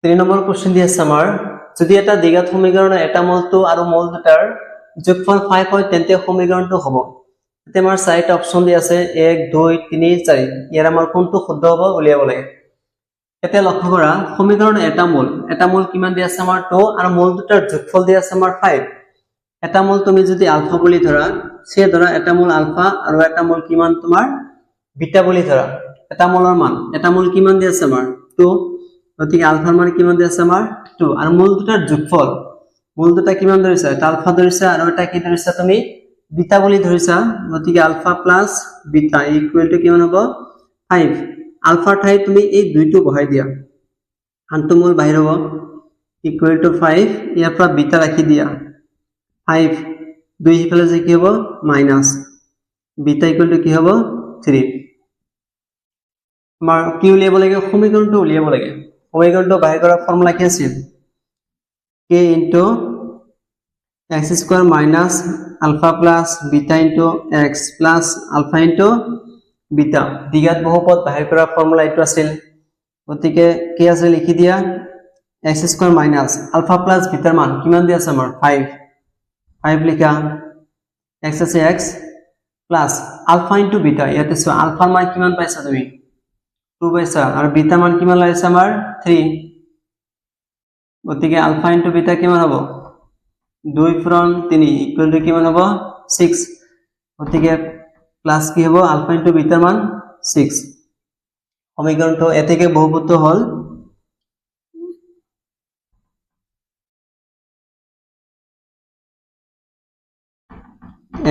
3 number question দি আছে আমাৰ যদি এটা দ্বিঘাত সমীকৰণৰ এটা মূলটো আৰু মূল দুটাৰ যোগফল 5 হয় তেন্তে সমীকৰণটো হ'ব এতে আমাৰ চাৰিটা অপচন দি আছে 1 2 3 4 ইয়াৰ আমাৰ কোনটো শুদ্ধ হ'ব উলিয়াব লাগে এতে লক্ষ্য কৰা সমীকৰণৰ এটা মূল কিমান দি আছে আমাৰ 2 আৰু মূল দুটাৰ যোগফল দি আছে আমাৰ 5 এটা মূল তুমি যদি আলফা বুলি ধৰা সে ধৰা এটা মূল আলফা আৰু এটা মূল কিমান তোমাৰ বিটা বুলি ধৰা এটা মূলৰ মান এটা মূল কিমান দি আছে আমাৰ 2 গতিকে আলফাৰ মান কিমান দি আছে আমাৰ 2 আৰু মূল দুটাৰ যোগফল মূল দুটা কিমান ধৰিছা এটা আলফা ধৰিছা আৰু এটা কি ধৰিছা তুমি বিটা বুলি ধৰিছা গতিকে alpha plus beta equal to কিমান হ'ব 5 আলফাৰ ঠাইত তুমি এই দুইটো বহাই দিয়া আনটো মূল বাহিৰ হ'ব ইকুৱেল টু 5 ইয়াৰ পৰা বিটা ৰাখি দিয়া 5 দুই হিফালে যে কি হ'ব মাইনাস বিটা ইকুৱেল টু কি হ'ব 3 আমাৰ কি উলিয়াব লাগে সমীকৰণটো উলিয়াব লাগে সমীকৰণটো বাহিৰ কৰা ফৰ্মুলা কি আছিল k into x square minus alpha plus beta into x plus alpha into beta দ্বিঘাত বহুপদ বাহিৰ কৰা ফৰ্মুলা এইটো আছিল গতিকে কি আছে লিখি দিয়া x square minus alpha plus beta মান কিমান দি আছে আমাৰ 5 লিখা x আছে x plus alpha into beta ইয়াতে সো alpha মান কিমান পাইছা তুমি 2 পাইছা আৰু beta মান কিমান লাইছে আমাৰ 3 গতিকে alpha into beta কিমান হ'ব 2 from 3 equal to কিমান হ'ব 6 গতিকে প্লাস কি হ'ব alpha into beta মান 6 সমীকৰণটো এতেকে বহুপদ হল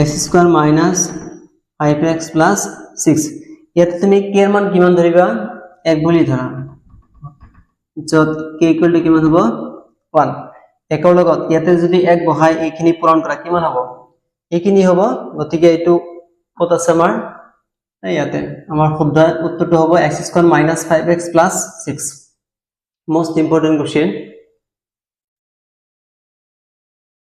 x square minus 5x plus 6 ইয়াতে তুমি k এর মান কিমান ধৰিবা 1 বুলি ধৰা যত k equal to কিমান হ'ব 1 একৰ লগত ইয়াতে যদি 1 বহাই এইখিনি পূৰণ কৰা কিমান হ'ব এইখিনি হ'ব গতিকে এটো কত আছে আমাৰ ইয়াতে আমাৰ শুদ্ধ উত্তৰটো হ'ব x square minus 5x plus 6 most important question